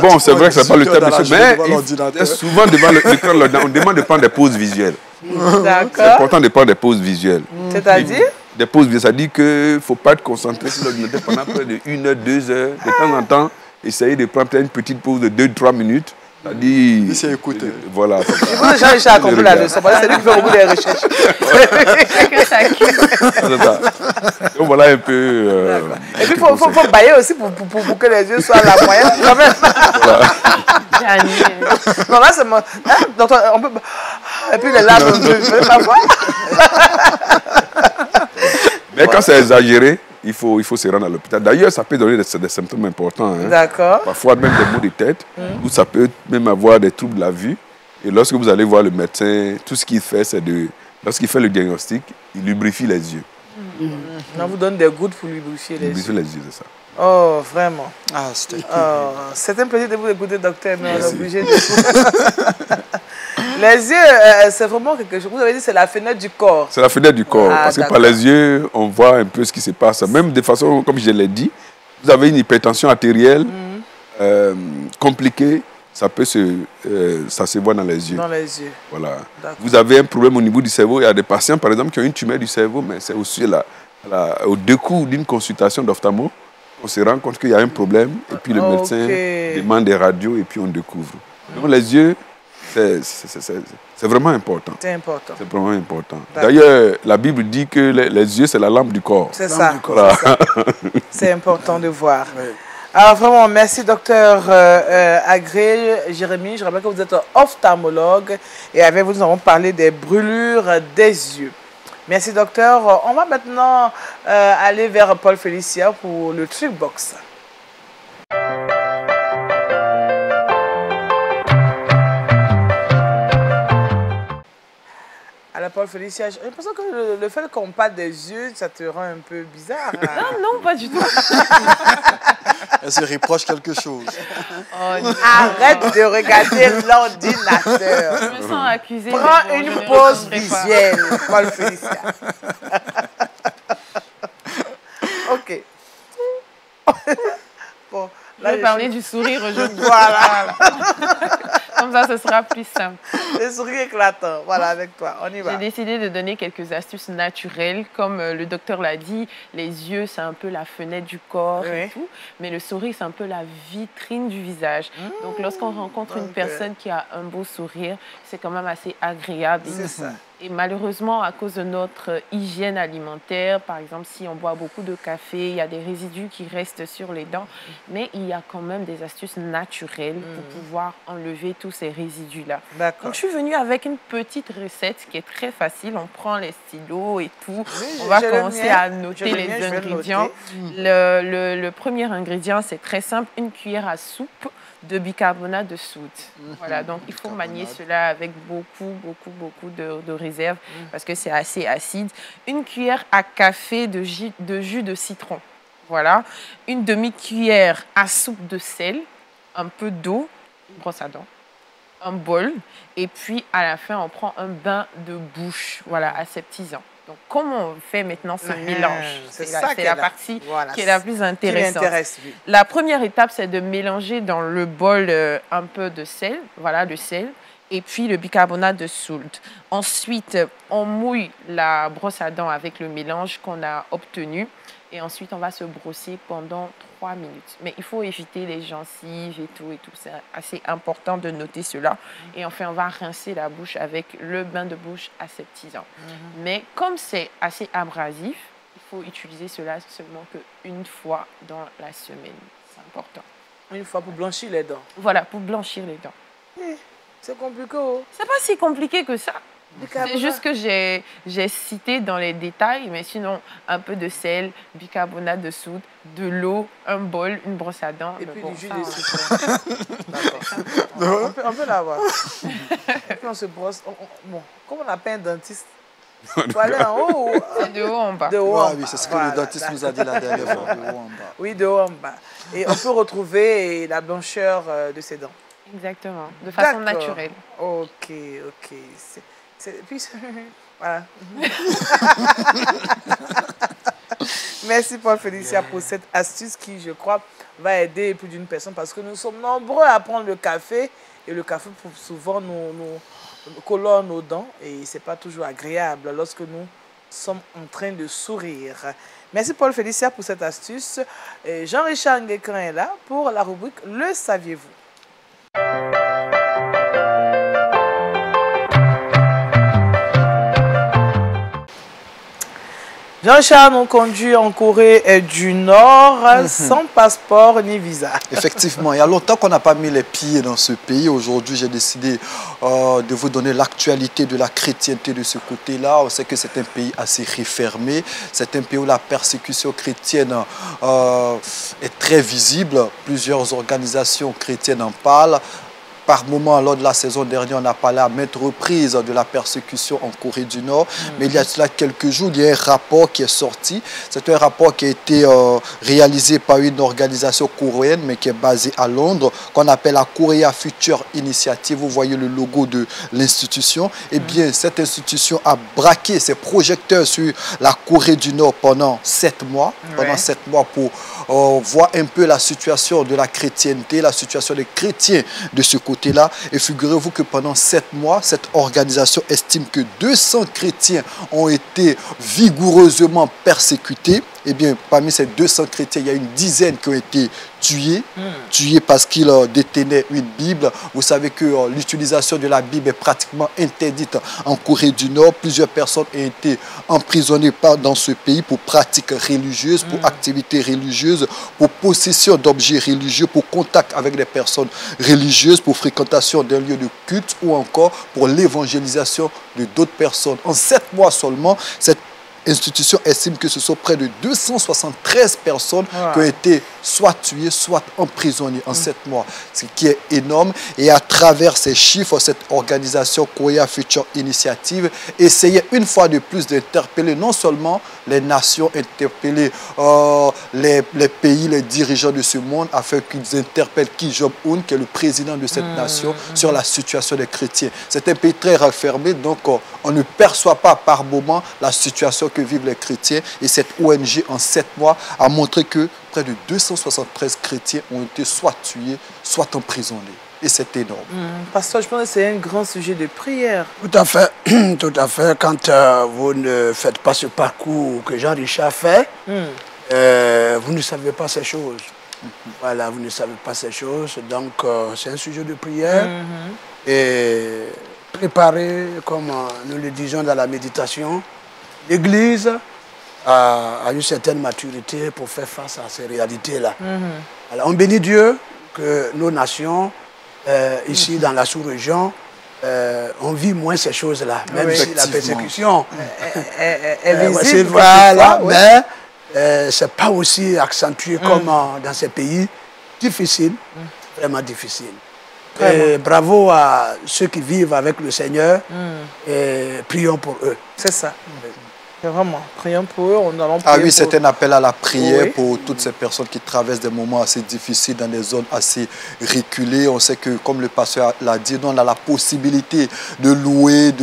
Bon, c'est vrai que ce n'est pas le terme, mais souvent devant l'écran, on demande de prendre des pauses visuelles. D'accord. C'est important de prendre des pauses visuelles. C'est-à-dire? Des pauses visuelles, ça dit qu'il ne faut pas être concentré sur l'ordinateur pendant près de 1 heure, 2 heures. De temps en temps, essayer de prendre peut-être une petite pause de 2-3 minutes. C'est-à-dire... C'est écouter. Voilà. Il faut déjà Richard a compris la leçon. C'est lui qui fait beaucoup de recherches. C'est ça. Donc voilà un peu... Et puis il faut bailler aussi pour que les yeux soient à la moyenne quand même. Voilà. Non, là c'est moi. On peut... Et puis les larmes, je ne vais pas voir. Mais quand c'est exagéré, il faut se rendre à l'hôpital. D'ailleurs, ça peut donner des symptômes importants. Hein. D'accord. Parfois même des maux de tête, ou ça peut même avoir des troubles de la vue. Et lorsque vous allez voir le médecin, tout ce qu'il fait, c'est de... Lorsqu'il fait le diagnostic, il lubrifie les yeux. On vous donne des gouttes pour lubrifier les yeux. Lubrifier les yeux, c'est ça. Oh, vraiment. Ah, c'était c'est un plaisir de vous écouter, docteur, mais on est obligé de... Les yeux, c'est vraiment quelque chose. Vous avez dit c'est la fenêtre du corps. C'est la fenêtre du corps. Parce que par les yeux, on voit un peu ce qui se passe. Même de façon, comme je l'ai dit, vous avez une hypertension artérielle compliquée, ça se voit dans les yeux. Dans les yeux. Voilà. Vous avez un problème au niveau du cerveau. Il y a des patients, par exemple, qui ont une tumeur du cerveau, mais c'est aussi au décours d'une consultation d'ophtalmo, on se rend compte qu'il y a un problème, et puis le médecin demande des radios, et puis on découvre. Donc les yeux, c'est vraiment important. C'est important. C'est vraiment important. D'ailleurs, la Bible dit que les yeux, c'est la lampe du corps. C'est ça. Voilà. C'est important de voir. Oui. Alors vraiment, merci docteur Agré, Jérémy. Je rappelle que vous êtes ophtalmologue et avec vous, nous avons parlé des brûlures des yeux. Merci docteur. On va maintenant aller vers Paul Félicia pour le Trick Box. Alors Paul Félicia, j'ai l'impression que le fait qu'on parle des yeux, ça te rend un peu bizarre. Hein? Non, pas du tout. Elle se reproche quelque chose. Arrête de regarder l'ordinateur. Je me sens accusée. Prends une pause visuelle, Paul Félicia. Ok. Bon, là, je vais parler du sourire aujourd'hui. Voilà. Comme ça, ce sera plus simple. Le sourire éclatant. Voilà, avec toi. On y va. J'ai décidé de donner quelques astuces naturelles. Comme le docteur l'a dit, les yeux, c'est un peu la fenêtre du corps et tout. Mais le sourire, c'est un peu la vitrine du visage. Donc, lorsqu'on rencontre une personne qui a un beau sourire, c'est quand même assez agréable. C'est ça. Et malheureusement, à cause de notre hygiène alimentaire, par exemple, si on boit beaucoup de café, il y a des résidus qui restent sur les dents. Mais il y a quand même des astuces naturelles pour pouvoir enlever tous ces résidus-là. Donc, je suis venue avec une petite recette qui est très facile. On prend les stylos et tout. Oui, on va commencer à noter les ingrédients. Le premier ingrédient, c'est très simple. Une cuillère à soupe de bicarbonate de soude. Voilà, donc il faut manier cela avec beaucoup de réserve parce que c'est assez acide. Une cuillère à café de jus de citron. Voilà. Une demi-cuillère à soupe de sel, un peu d'eau, une brosse à dents, un bol, et puis à la fin, on prend un bain de bouche, voilà, aseptisant. Donc, comment on fait maintenant ce mélange? C'est la partie qui est la plus intéressante. La première étape, c'est de mélanger dans le bol un peu de sel, voilà, le sel, et puis le bicarbonate de soude. Ensuite, on mouille la brosse à dents avec le mélange qu'on a obtenu. Et ensuite, on va se brosser pendant 3 minutes. Mais il faut éviter les gencives et tout. C'est assez important de noter cela. Et enfin, on va rincer la bouche avec le bain de bouche aseptisant. Mais comme c'est assez abrasif, il faut utiliser cela seulement qu'une fois dans la semaine. C'est important. Une fois pour blanchir les dents. Voilà, pour blanchir les dents. C'est compliqué. Oh. C'est pas si compliqué que ça. C'est juste que j'ai cité dans les détails, mais sinon, un peu de sel, bicarbonate de soude, de l'eau, un bol, une brosse à dents. Et puis bon, du jus ça, de citron. D'accord. On peut l'avoir. Et puis on se brosse. Bon, comme on appelle un dentiste, il faut aller en haut. c'est de haut en bas. De haut en bas. Oui, c'est ce que le dentiste nous a dit la dernière fois, de haut en bas. Oui, de haut en bas. Et on peut retrouver la blancheur de ses dents. Exactement, de façon naturelle. Ok. Puis, voilà. Merci Paul Félicia pour cette astuce qui, je crois, va aider plus d'une personne parce que nous sommes nombreux à prendre le café et le café souvent nous colore nos dents et ce n'est pas toujours agréable lorsque nous sommes en train de sourire. Merci Paul Félicia pour cette astuce. Jean-Richard Nguekran est là pour la rubrique Le saviez-vous? Jean-Charles nous conduit en Corée du Nord sans passeport ni visa. Effectivement, il y a longtemps qu'on n'a pas mis les pieds dans ce pays. Aujourd'hui, j'ai décidé de vous donner l'actualité de la chrétienté de ce côté-là. On sait que c'est un pays assez refermé. C'est un pays où la persécution chrétienne est très visible. Plusieurs organisations chrétiennes en parlent. Par moment, lors de la saison dernière, on a parlé à maintes reprises de la persécution en Corée du Nord. Mais il y a cela quelques jours, il y a un rapport qui est sorti. C'est un rapport qui a été réalisé par une organisation coréenne, mais qui est basée à Londres, qu'on appelle la Korea Future Initiative. Vous voyez le logo de l'institution. Eh bien, cette institution a braqué ses projecteurs sur la Corée du Nord pendant 7 mois. Pendant 7 mois pour voir un peu la situation de la chrétienté, la situation des chrétiens de ce côté-là. Et figurez-vous que pendant 7 mois, cette organisation estime que 200 chrétiens ont été vigoureusement persécutés. Eh bien, parmi ces 200 chrétiens, il y a une dizaine qui ont été tués parce qu'ils détenaient une Bible. Vous savez que l'utilisation de la Bible est pratiquement interdite en Corée du Nord. Plusieurs personnes ont été emprisonnées dans ce pays pour pratiques religieuses, pour activités religieuses, pour possession d'objets religieux, pour contact avec des personnes religieuses, pour fréquentation d'un lieu de culte ou encore pour l'évangélisation de d'autres personnes. En 7 mois seulement, cette institution estime que ce sont près de 273 personnes qui ont été soit tuées, soit emprisonnées en 7 mois, ce qui est énorme. Et à travers ces chiffres, cette organisation Korea Future Initiative essayait une fois de plus d'interpeller non seulement les nations, interpeller les pays, les dirigeants de ce monde, afin qu'ils interpellent Kim Jong-un, qui est le président de cette nation, sur la situation des chrétiens. C'est un pays très refermé, donc on ne perçoit pas par moment la situation que vivent les chrétiens. Et cette ONG, en 7 mois, a montré que près de 273 chrétiens ont été soit tués, soit emprisonnés. Et c'est énorme. Pasteur, je pense que c'est un grand sujet de prière. Tout à fait. Tout à fait. Quand vous ne faites pas ce parcours que Jean-Richard fait, vous ne savez pas ces choses. Voilà, vous ne savez pas ces choses. Donc, c'est un sujet de prière. Et préparer, comme nous le disons dans la méditation, l'Église a une certaine maturité pour faire face à ces réalités-là. Alors, on bénit Dieu que nos nations, ici dans la sous-région, on vit moins ces choses-là, même si la persécution est visible. Voilà, mais ce n'est pas aussi accentué comme dans ces pays difficiles, vraiment difficiles. Et bravo à ceux qui vivent avec le Seigneur et prions pour eux. C'est ça. Vraiment, prions pour eux. C'est un appel à la prière pour toutes ces personnes qui traversent des moments assez difficiles dans des zones assez reculées. On sait que, comme le pasteur l'a dit, on a la possibilité de louer,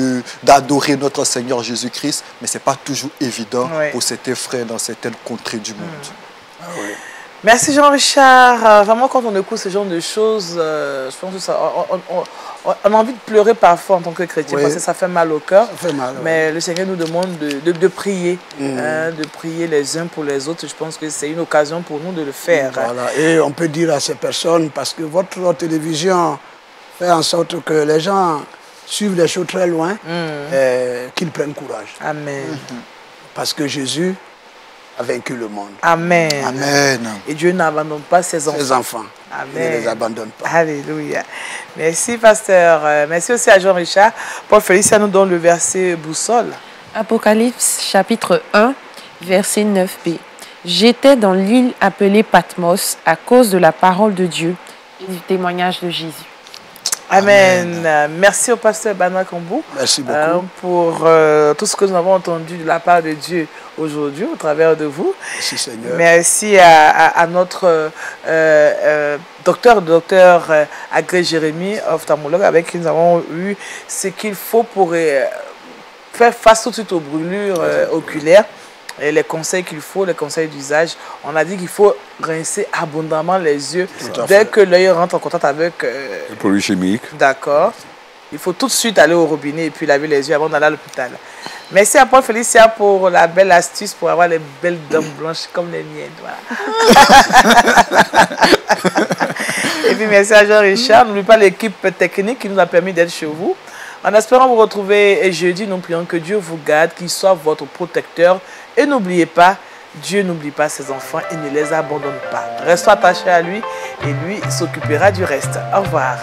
d'adorer notre Seigneur Jésus-Christ, mais ce n'est pas toujours évident pour certains frères dans certaines contrées du monde. Merci Jean-Richard. Vraiment, quand on écoute ce genre de choses, je pense que ça, on a envie de pleurer parfois en tant que chrétien, parce que ça fait mal au cœur. Ça fait mal, mais le Seigneur nous demande de prier, de prier les uns pour les autres. Je pense que c'est une occasion pour nous de le faire. Voilà. Et on peut dire à ces personnes, parce que votre télévision fait en sorte que les gens suivent les choses très loin, qu'ils prennent courage. Amen. Parce que Jésus a vaincu le monde. Amen. Amen. Et Dieu n'abandonne pas ses enfants. Ses enfants. Amen. Il ne les abandonne pas. Alléluia. Merci, pasteur. Merci aussi à Jean-Richard. Paul Félicien nous donne le verset boussole. Apocalypse, chapitre 1, verset 9b. J'étais dans l'île appelée Patmos à cause de la parole de Dieu et du témoignage de Jésus. Amen. Merci au pasteur Bana Kambou. Merci beaucoup. Pour tout ce que nous avons entendu de la part de Dieu aujourd'hui au travers de vous. Merci Seigneur. Merci à notre docteur Agré Jérémy, ophtalmologue, avec qui nous avons eu ce qu'il faut pour faire face tout de suite aux brûlures oculaires. Et les conseils qu'il faut, les conseils d'usage. On a dit qu'il faut rincer abondamment les yeux dès que l'œil rentre en contact avec le produit chimique. D'accord. Il faut tout de suite aller au robinet et puis laver les yeux avant d'aller à l'hôpital. Merci à Paul Félicien pour la belle astuce pour avoir les belles dents blanches comme les miennes. Voilà. Et puis merci à Jean-Richard. N'oubliez pas l'équipe technique qui nous a permis d'être chez vous. En espérant vous retrouver jeudi, nous prions que Dieu vous garde, qu'il soit votre protecteur. Et n'oubliez pas, Dieu n'oublie pas ses enfants et ne les abandonne pas. Restons attachés à lui et lui s'occupera du reste. Au revoir.